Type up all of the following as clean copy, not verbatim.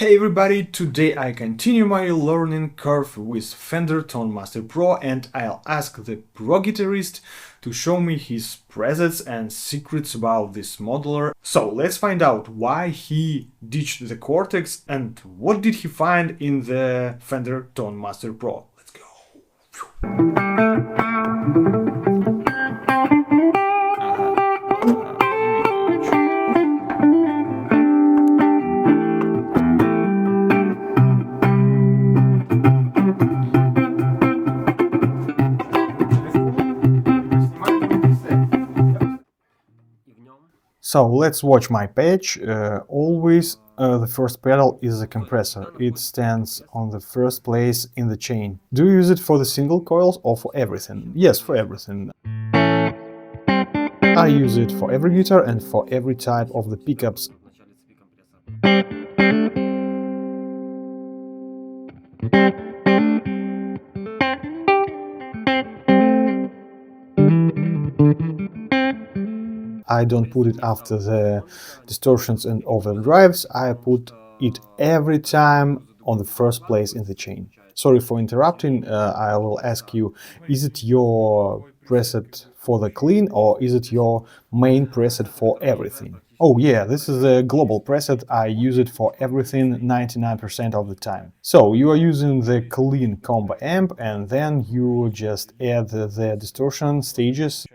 Hey everybody, today I continue my learning curve with Fender Tone Master Pro and I'll ask the pro guitarist to show me his presets and secrets about this modeler. So let's find out why he ditched the Cortex and what did he find in the Fender Tone Master Pro. Let's go! So let's watch my page. Always the first pedal is a compressor. It stands on the first place in the chain. Do you use it for the single coils or for everything? Yes, for everything. I use it for every guitar and for every type of the pickups. I don't put it after the distortions and overdrives, I put it every time on the first place in the chain. Sorry for interrupting, I will ask you, is it your preset for the clean or is it your main preset for everything? Oh yeah, this is a global preset, I use it for everything 99% of the time. So you are using the clean combo amp and then you just add the distortion stages.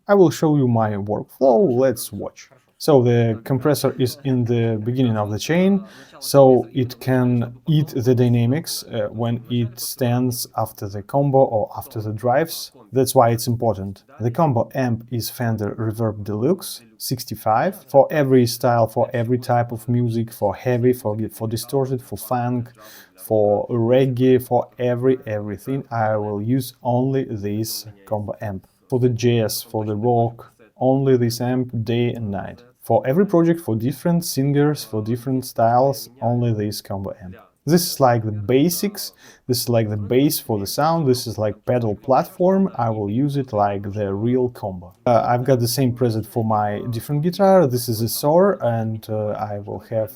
I will show you my workflow, let's watch. So the compressor is in the beginning of the chain, so it can eat the dynamics when it stands after the combo or after the drives. That's why it's important. The combo amp is Fender Reverb Deluxe 65 for every style, for every type of music, for heavy, for distorted, for funk, for reggae, for everything. I will use only this combo amp. For the jazz, for the rock, only this amp day and night. For every project, for different singers, for different styles, only this combo amp. This is like the basics, this is like the base for the sound, this is like pedal platform, I will use it like the real combo. I've got the same preset for my different guitar, this is a Soar, and I will have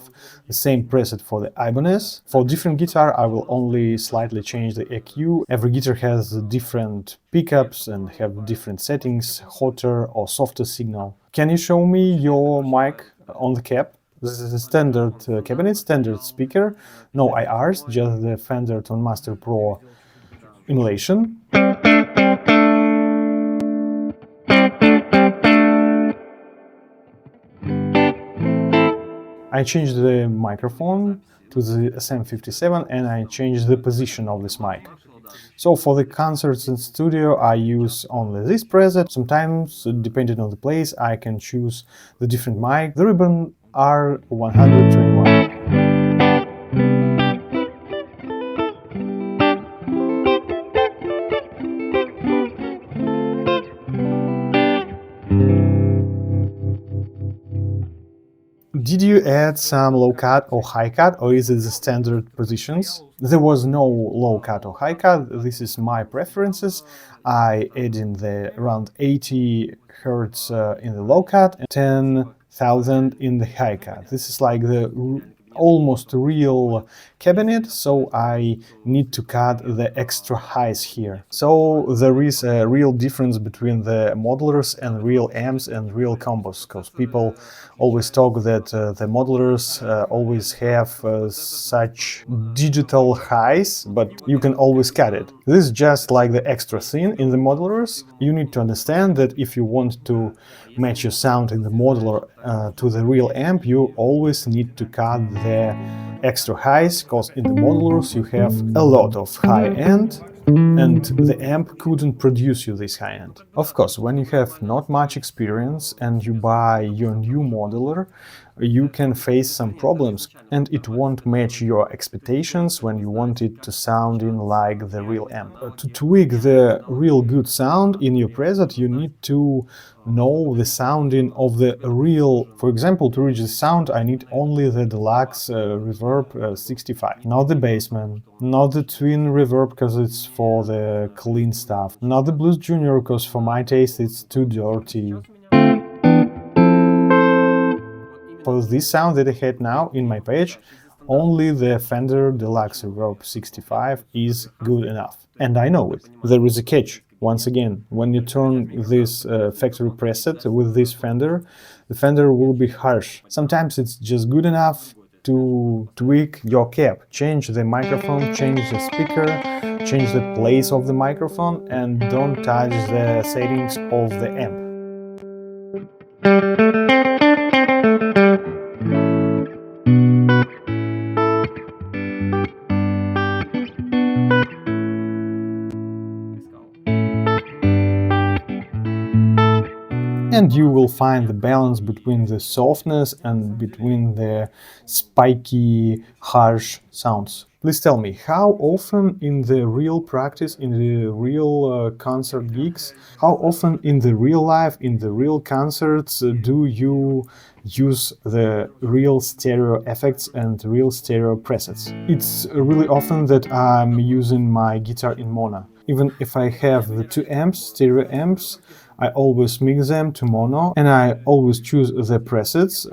the same preset for the Ibanez. For different guitar I will only slightly change the EQ. Every guitar has different pickups and have different settings, hotter or softer signal. Can you show me your mic on the cap? This is a standard cabinet, standard speaker, no IRs, just the Fender Tone Master Pro emulation. I changed the microphone to the SM57 and I changed the position of this mic. So for the concerts in studio I use only this preset. Sometimes, depending on the place, I can choose the different mic. The Ribbon R121. Did you add some low cut or high cut, or is it the standard positions? There was no low cut or high cut, this is my preferences. I add in the around 80 Hertz in the low cut and 10,000 in the high cut. This is like the almost real cabinet, so I need to cut the extra highs here. So there is a real difference between the modelers and real amps and real combos, because people always talk that the modelers always have such digital highs, but you can always cut it. This is just like the extra thing in the modelers. You need to understand that if you want to match your sound in the modeler to the real amp, you always need to cut the extra highs, because in the modelers you have a lot of high end and the amp couldn't produce you this high end. Of course, when you have not much experience and you buy your new modeler, you can face some problems and it won't match your expectations when you want it to sound in like the real amp. To tweak the real good sound in your preset, you need to know the sounding of the real. For example, to reach the sound I need only the deluxe reverb 65, not the bassman, not the twin reverb because it's for the clean stuff, not the blues junior because for my taste it's too dirty. For this sound that I had now in my page, Only the Fender Deluxe Reverb 65 is good enough. And I know it. There is a catch. Once again, when you turn this factory preset with this Fender, the Fender will be harsh. Sometimes it's just good enough to tweak your cap, change the microphone, change the speaker, change the place of the microphone, and don't touch the settings of the amp. And you will find the balance between the softness and between the spiky, harsh sounds. Please tell me, how often in the real practice, in the real concert gigs, how often in the real life, in the real concerts, do you use the real stereo effects and real stereo presets? It's really often that I'm using my guitar in mono. Even if I have the two amps, stereo amps, I always mix them to mono, and I always choose the presets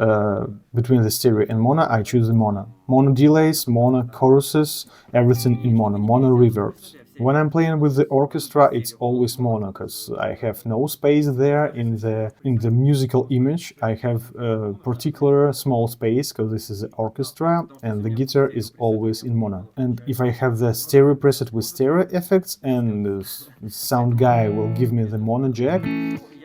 between the stereo and mono. I choose the mono. Mono delays, mono choruses, everything in mono, mono reverbs. When I'm playing with the orchestra, it's always mono, because I have no space there in the musical image. I have a particular small space, because this is the orchestra, and the guitar is always in mono. And if I have the stereo preset with stereo effects, and the sound guy will give me the mono jack,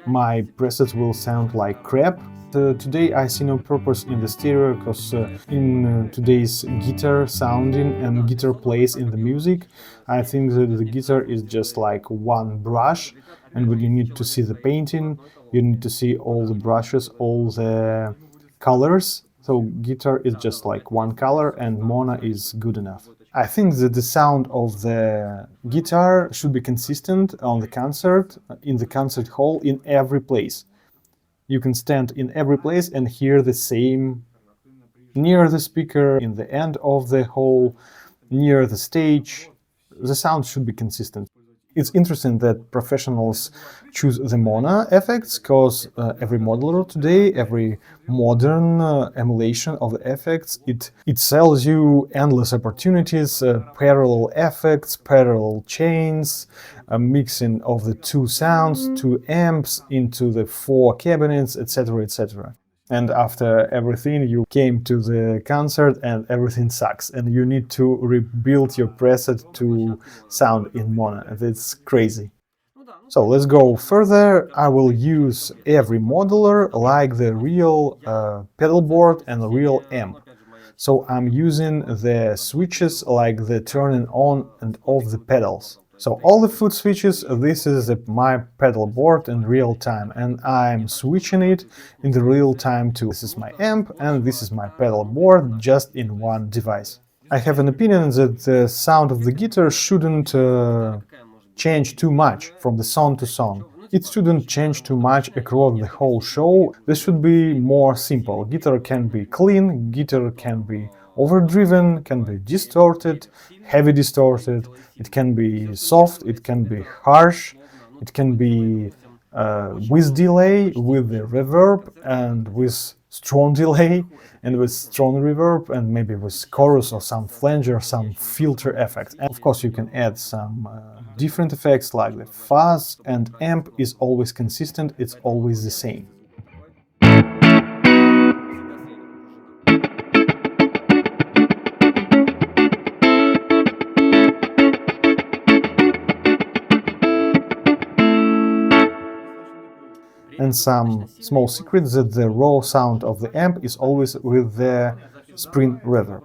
my presets will sound like crap. Today I see no purpose in the stereo, because in today's guitar sounding and guitar plays in the music, I think that the guitar is just like one brush, and when you need to see the painting, you need to see all the brushes, all the colors. So guitar is just like one color, and mono is good enough. I think that the sound of the guitar should be consistent on the concert, in the concert hall, in every place. You can stand in every place and hear the same near the speaker, in the end of the hall, near the stage. The sound should be consistent. It's interesting that professionals choose the mono effects, because every modeler today, every modern emulation of the effects, it sells you endless opportunities, parallel effects, parallel chains, a mixing of the two sounds, two amps into the four cabinets, etc., etc. And after everything, you came to the concert and everything sucks, and you need to rebuild your preset to sound in mono. That's crazy. So let's go further. I will use every modeler like the real pedal board and the real amp. So I'm using the switches like the turning on and off the pedals. So all the foot switches, this is my pedal board in real time, and I'm switching it in the real time too. This is my amp and this is my pedal board, just in one device. I have an opinion that the sound of the guitar shouldn't change too much from the song to song. It shouldn't change too much across the whole show. This should be more simple. Guitar can be clean, guitar can be overdriven, can be distorted, heavy distorted, it can be soft, it can be harsh, it can be with delay, with the reverb, and with strong delay, and with strong reverb, and maybe with chorus or some flanger, some filter effect. And of course you can add some different effects like the fuzz, and amp is always consistent, it's always the same. And some small secret that the raw sound of the amp is always with the spring reverb.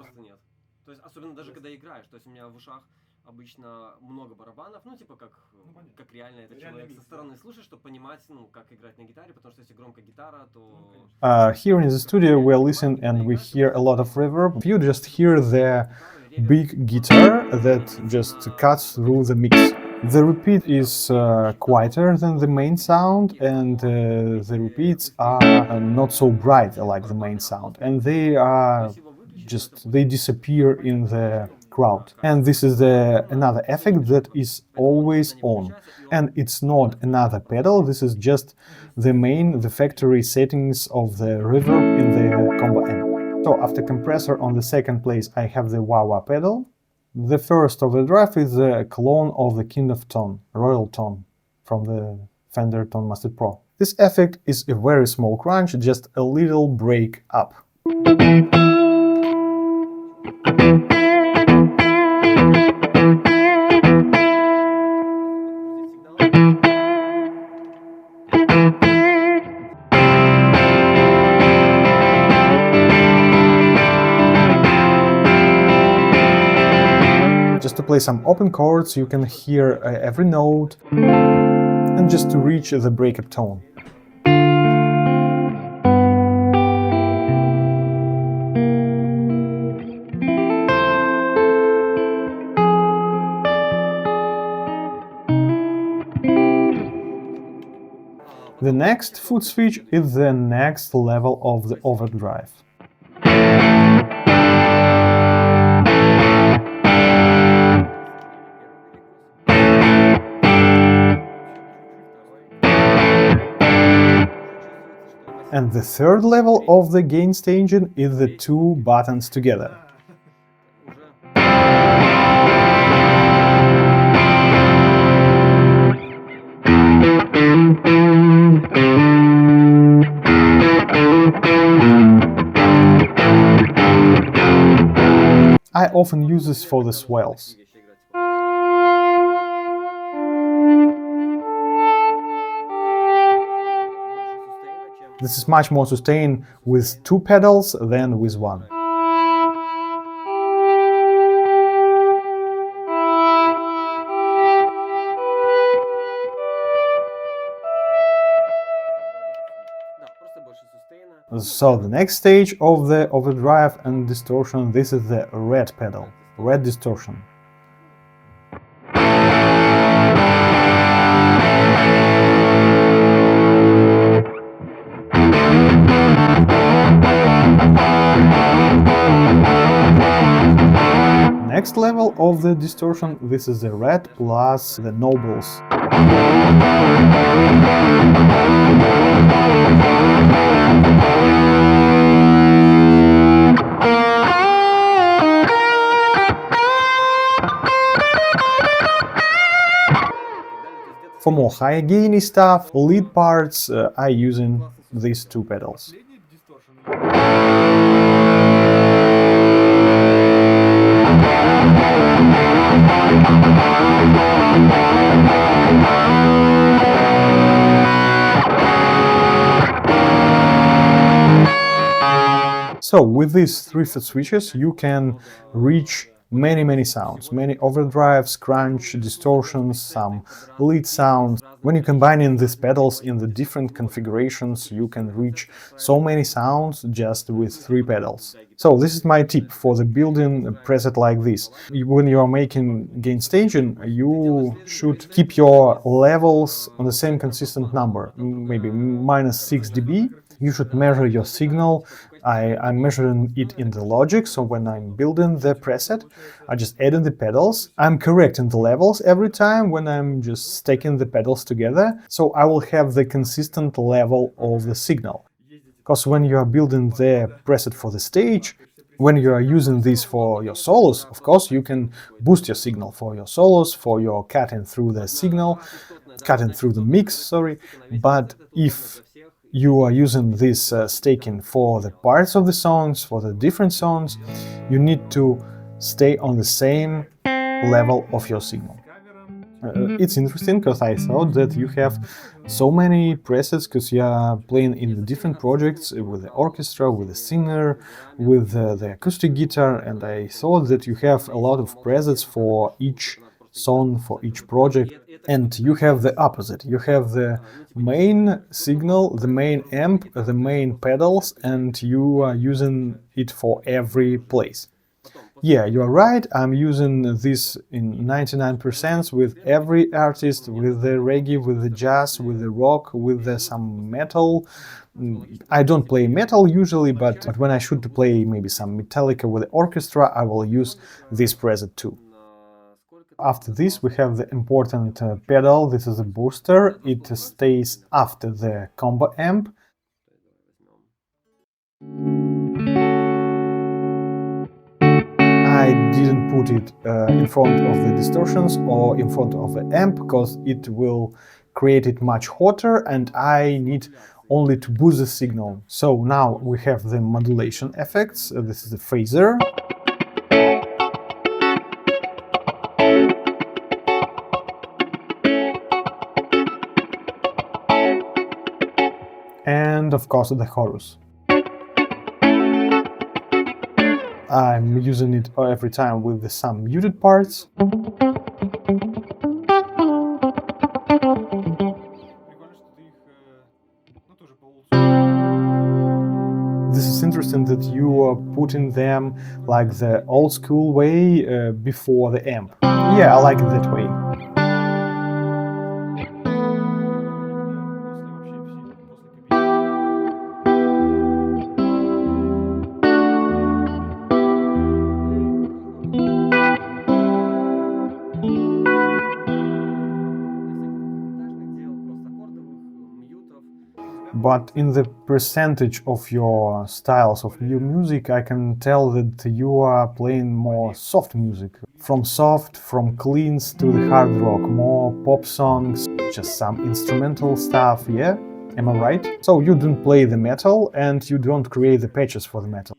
Обычно много барабанов, ну, типа, как реально этот человек со стороны слушает, чтобы понимать, ну, как играть на гитаре, потому что если громко гитара, то... Here in the studio we listen and we hear a lot of reverb. You just hear the big guitar that just cuts through the mix. The repeat is quieter than the main sound, and the repeats are not so bright like the main sound, and they disappear in the crowd. And this is another effect that is always on. And it's not another pedal, this is just the factory settings of the reverb in the combo amp. So after compressor on the second place I have the wah-wah pedal. The first overdrive is a clone of the King of Tone, Royal Tone, from the Fender Tone Master Pro. This effect is a very small crunch, just a little break up. Just to play some open chords, you can hear every note, and just to reach the breakup tone. The next foot switch is the next level of the overdrive. And the third level of the gain staging is the two buttons together. I often use this for the swells. This is much more sustained with two pedals than with one. So the next stage of the overdrive and distortion, this is the red pedal, red distortion. Next level of the distortion, this is the red plus the nobles. For more high gainy stuff, lead parts, I using these two pedals. So with these three foot switches you can reach many sounds, many overdrives, crunch, distortions, some lead sounds. When you combine in these pedals in the different configurations, you can reach so many sounds just with three pedals. So this is my tip for the building a preset like this. When you are making gain staging, you should keep your levels on the same consistent number, maybe -6 dB. You should measure your signal. I'm measuring it in the Logic, so when I'm building the preset, I just add in the pedals. I'm correcting the levels every time when I'm just stacking the pedals together, so I will have the consistent level of the signal. Because when you are building the preset for the stage, when you are using this for your solos, of course, you can boost your signal for your solos, for your cutting through the signal, cutting through the mix, sorry. But if you are using this staking for the parts of the songs, for the different songs, you need to stay on the same level of your signal. It's interesting because I thought that you have so many presets because you are playing in the different projects with the orchestra, with the singer, with the acoustic guitar, and I thought that you have a lot of presets for each song, for each project. And you have the opposite. You have the main signal, the main amp, the main pedals, and you are using it for every place. Yeah, you are right, I'm using this in 99% with every artist, with the reggae, with the jazz, with the rock, with some metal. I don't play metal usually, but when I should play maybe some Metallica with the orchestra, I will use this preset too. After this we have the important pedal, this is a booster, it stays after the combo amp. I didn't put it in front of the distortions or in front of the amp because it will create it much hotter and I need only to boost the signal. So now we have the modulation effects. This is the phaser. And of course the chorus. I'm using it every time with some muted parts. This is interesting that you are putting them like the old school way before the amp. Yeah, I like it that way. But in the percentage of your styles of new music, I can tell that you are playing more soft music. From soft, from cleans to the hard rock, more pop songs, just some instrumental stuff, yeah? Am I right? So you don't play the metal and you don't create the patches for the metal.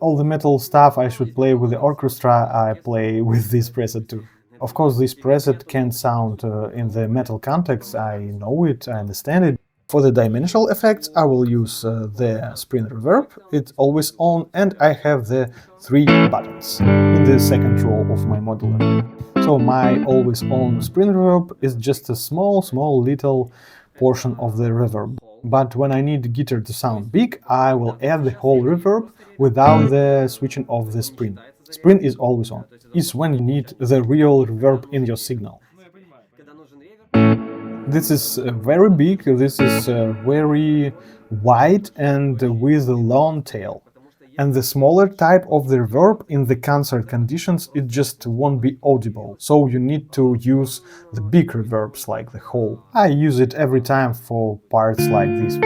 All the metal stuff I should play with the orchestra, I play with this preset too. Of course, this preset can sound in the metal context, I know it, I understand it. For the dimensional effects, I will use the spring reverb, it's always on, and I have the 3 buttons in the second row of my modular. So my always on spring reverb is just a small little portion of the reverb. But when I need the guitar to sound big, I will add the whole reverb without the switching of the spring. Spring is always on. It's when you need the real reverb in your signal. This is very big, this is very wide and with a long tail. And the smaller type of the reverb in the concert conditions, it just won't be audible. So you need to use the big reverbs like the whole. I use it every time for parts like this.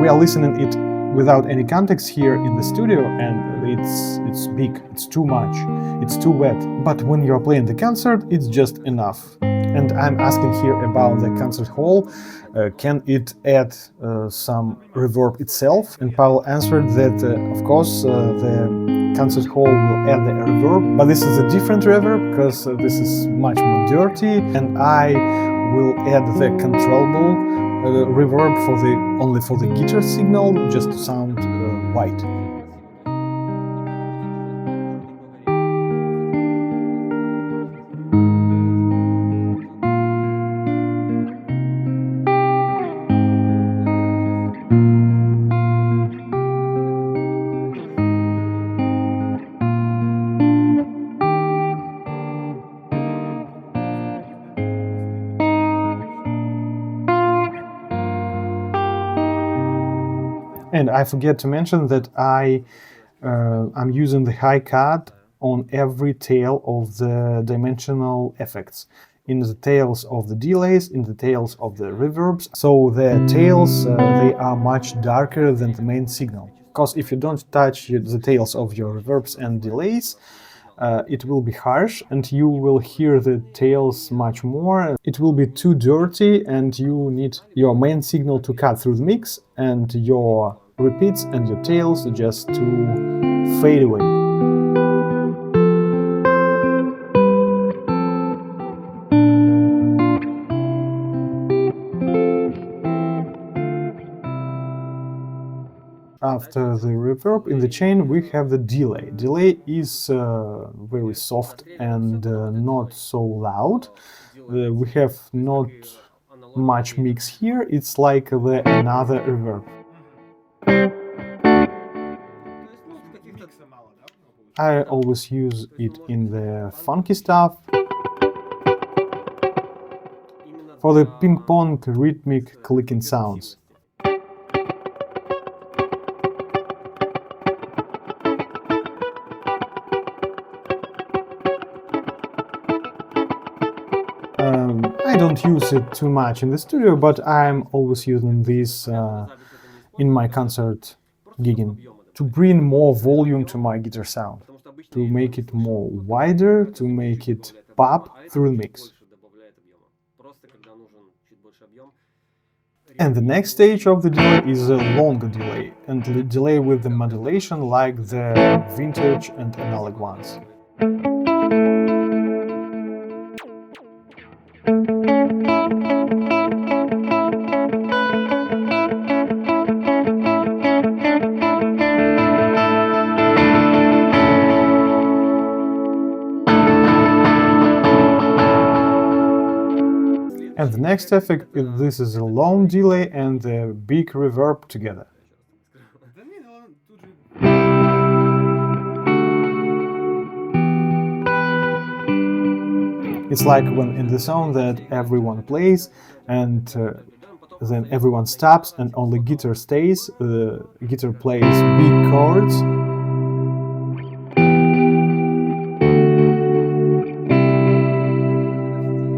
We are listening it without any context here in the studio and it's big, it's too much, it's too wet. But when you're playing the concert, it's just enough. And I'm asking here about the concert hall, can it add some reverb itself? And Paul answered that of course the concert hall will add the reverb, but this is a different reverb because this is much more dirty, and I will add the controllable reverb only for the guitar signal, just to sound white. And I forget to mention that I'm using the high cut on every tail of the dimensional effects. In the tails of the delays, in the tails of the reverbs. So the tails, they are much darker than the main signal. Because if you don't touch the tails of your reverbs and delays, it will be harsh and you will hear the tails much more. It will be too dirty and you need your main signal to cut through the mix and your repeats and your tails just to fade away. After the reverb in the chain, we have the delay. Delay is very soft and not so loud. We have not much mix here, it's like another reverb. I always use it in the funky stuff. for the ping-pong rhythmic clicking sounds. I don't use it too much in the studio, but I'm always using this in my concert gigging to bring more volume to my guitar sound, to make it more wider, to make it pop through the mix. And the next stage of the delay is a longer delay, and the delay with the modulation like the vintage and analog ones. And the next effect, this is a long delay and a big reverb together. It's like when in the song that everyone plays and then everyone stops and only guitar stays, the guitar plays big chords.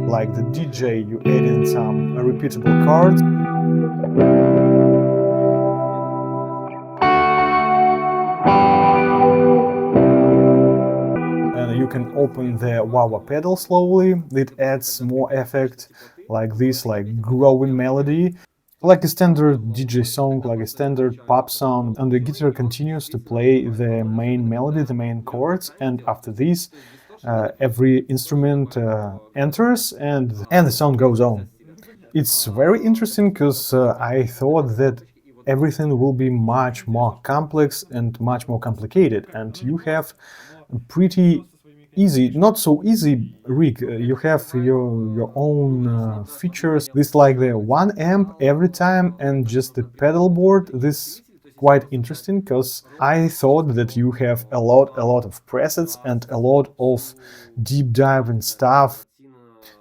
Like the DJ, you add in some repeatable chords. And you can open the wah-wah pedal slowly. It adds more effect like this, like growing melody. Like a standard DJ song, like a standard pop song, and the guitar continues to play the main melody, the main chords, and after this, every instrument enters and the song goes on. It's very interesting because I thought that everything will be much more complex and much more complicated, and you have pretty easy, not so easy rig. You have your own features. This like the one amp every time and just the pedal board. This quite interesting because I thought that you have a lot of presets and a lot of deep dive and stuff.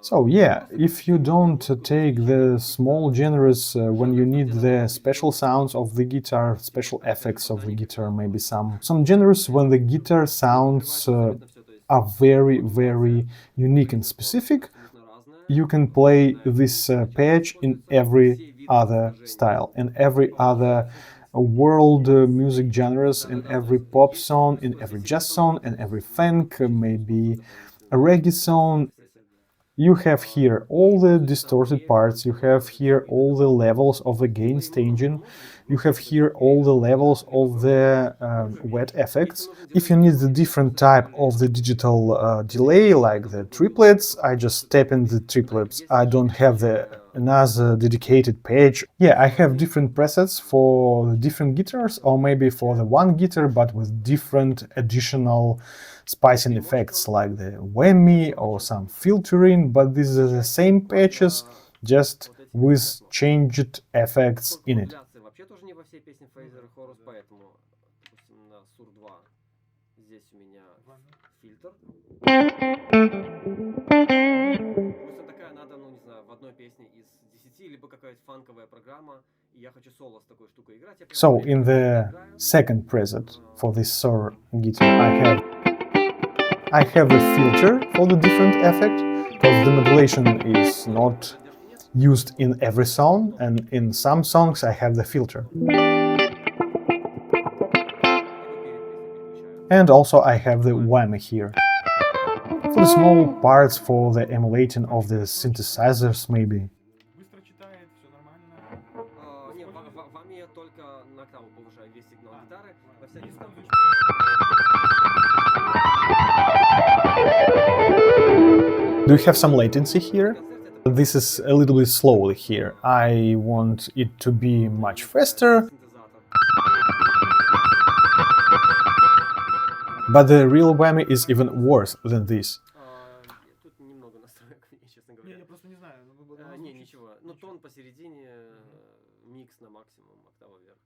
So yeah, if you don't take the small genres when you need the special sounds of the guitar, special effects of the guitar, maybe some genres when the guitar sounds are very unique and specific, you can play this patch in every other style, in every other world music genres, in every pop song, in every jazz song, in every funk, maybe a reggae song. You have here all the distorted parts, you have here all the levels of the gain staging, you have here all the levels of the wet effects. If you need the different type of the digital delay, like the triplets, I just tap in the triplets. I don't have the another dedicated page. Yeah, I have different presets for the different guitars, or maybe for the one guitar, but with different additional spicing effects like the whammy or some filtering, but these are the same patches, just with changed effects in it. Вообще тоже не во всей песне Phaser Chorus, поэтому, допустим, на Сур 2 здесь у меня фильтр. Допустим, такая надо, ну не знаю, в одной песне из 10, либо какая-то фанковая программа, и я хочу соло с такой штукой играть. So in the second preset for this Sour guitar, I have a filter for the different effect, because the modulation is not used in every song, and in some songs I have the filter. And also I have the whammy here. For the small parts, for the emulating of the synthesizers maybe. Вами я только на октаву повышаю весь сигнал гитары. Во всяких случаях. Do you have some latency here? This is a little bit slowly here. I want it to be much faster. But the real whammy is even worse than this. Тут немного настроек, честно говоря. Я просто не знаю. Не, ничего. Ну, тон посередине, микс на максимум, октава вверх.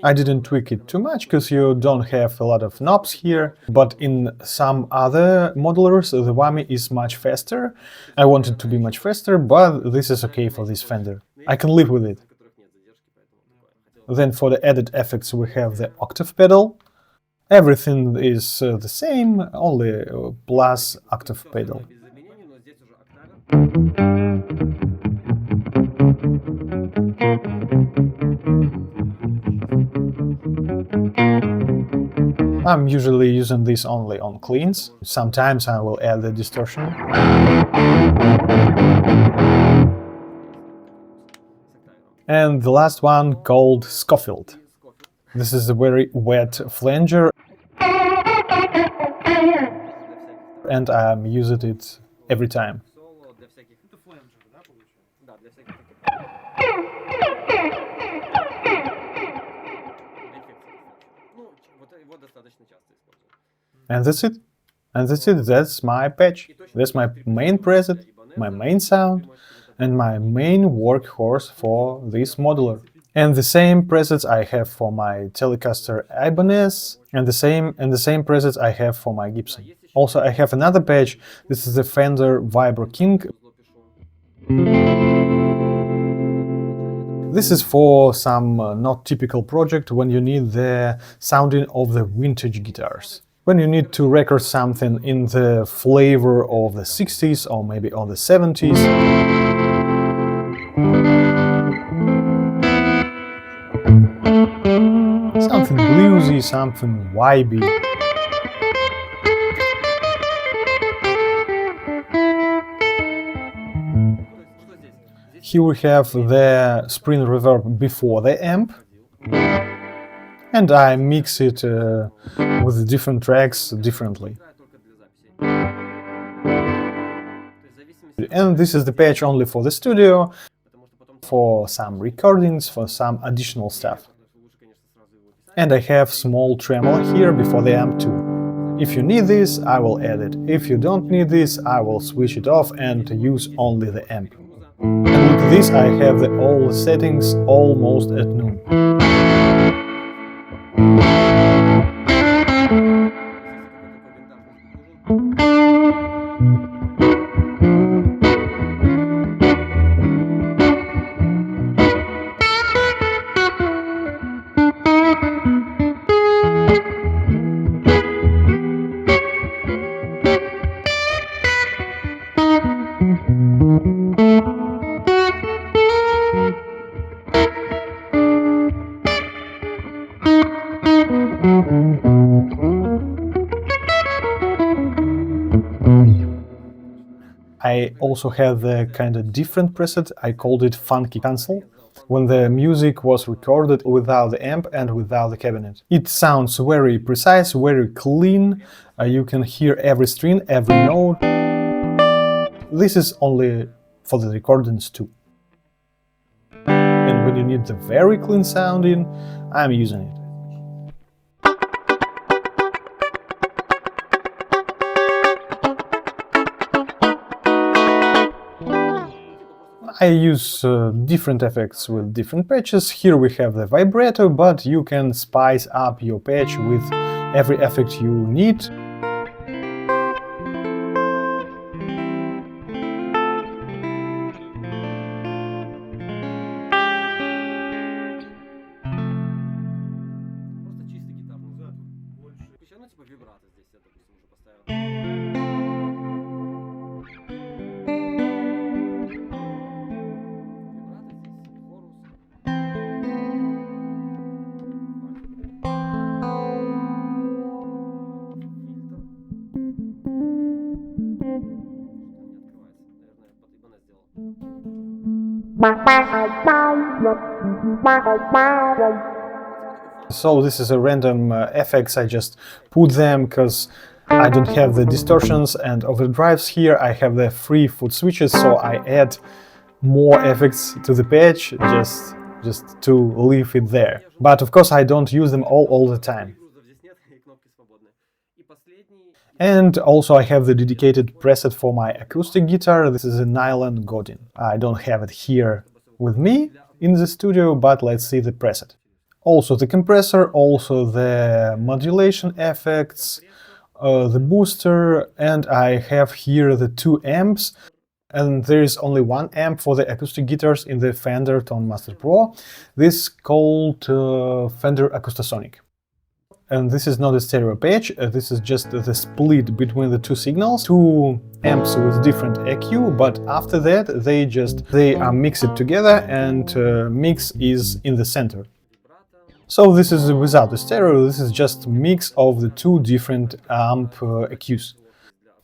I didn't tweak it too much because you don't have a lot of knobs here, but in some other modelers the whammy is much faster. I want it to be much faster, but this is okay for this Fender. I can live with it. Then for the added effects we have the octave pedal. Everything is the same, only plus octave pedal. I'm usually using this only on cleans. Sometimes I will add the distortion. And the last one called Scofield. This is a very wet flanger, and I'm using it every time. And that's it. And that's it. That's my patch. That's my main preset, my main sound, and my main workhorse for this modeler. And the same presets I have for my Telecaster Ibanez, and the same presets I have for my Gibson. Also, I have another patch. This is the Fender Vibro King. This is for some not typical project when you need the sounding of the vintage guitars. When you need to record something in the flavor of the 60s or maybe of the 70s. Something bluesy, something vibey. Here we have the spring reverb before the amp. And I mix it with different tracks differently. And this is the patch only for the studio, for some recordings, for some additional stuff. And I have small tremolo here before the amp too. If you need this, I will add it. If you don't need this, I will switch it off and use only the amp. And with this I have all the settings almost at noon. I also have the kind of different preset. I called it Funky Cancel, when the music was recorded without the amp and without the cabinet. It sounds very precise, very clean. You can hear every string, every note. This is only for the recordings too. And when you need the very clean sounding, I'm using it. I use different effects with different patches. Here we have the vibrato, but you can spice up your patch with every effect you need. So this is a random effects, I just put them because I don't have the distortions and overdrives here. I have the free foot switches, so I add more effects to the patch just to leave it there. But of course I don't use them all the time. And also I have the dedicated preset for my acoustic guitar. This is a nylon Godin. I don't have it here with me in the studio, but let's see the preset. Also the compressor, also the modulation effects, the booster, and I have here the 2 amps. And there is only 1 amp for the acoustic guitars in the Fender Tone Master Pro. This is called Fender Acoustasonic. And this is not a stereo patch, this is just the split between the 2 signals, 2 amps with different EQ, but after that they are mixed together and mix is in the center. So this is without the stereo, this is just mix of the 2 different amp EQs.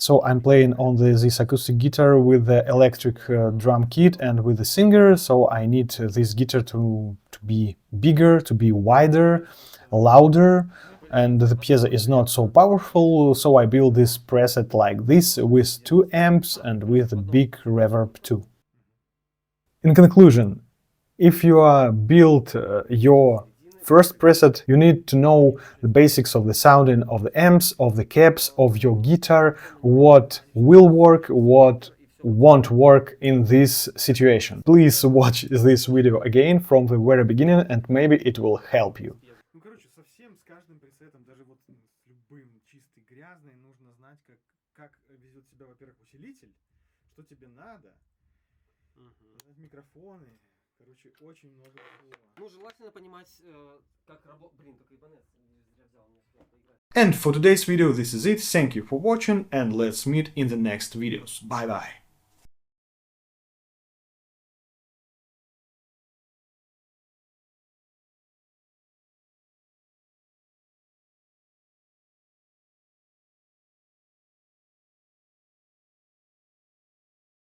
So I'm playing on this acoustic guitar with the electric drum kit and with the singer, so I need this guitar to be bigger, to be wider, louder, and the piezo is not so powerful, so I build this preset like this with 2 amps and with a big reverb too. In conclusion, if you are build your first preset, you need to know the basics of the sounding of the amps, of the caps, of your guitar, what will work, what won't work in this situation. Please watch this video again from the very beginning and maybe it will help you. Ну, короче, совсем с каждым пресетом, даже вот с любым чистый, грязный, нужно знать, как ведет себя, во-первых, усилитель, что тебе надо, знать микрофоны. Короче, очень много всего. Ну, желательно понимать, как работает... Блин, только ибанес зря взял, не успел поиграть. And for today's video, this is it. Thank you for watching and let's meet in the next videos. Bye bye.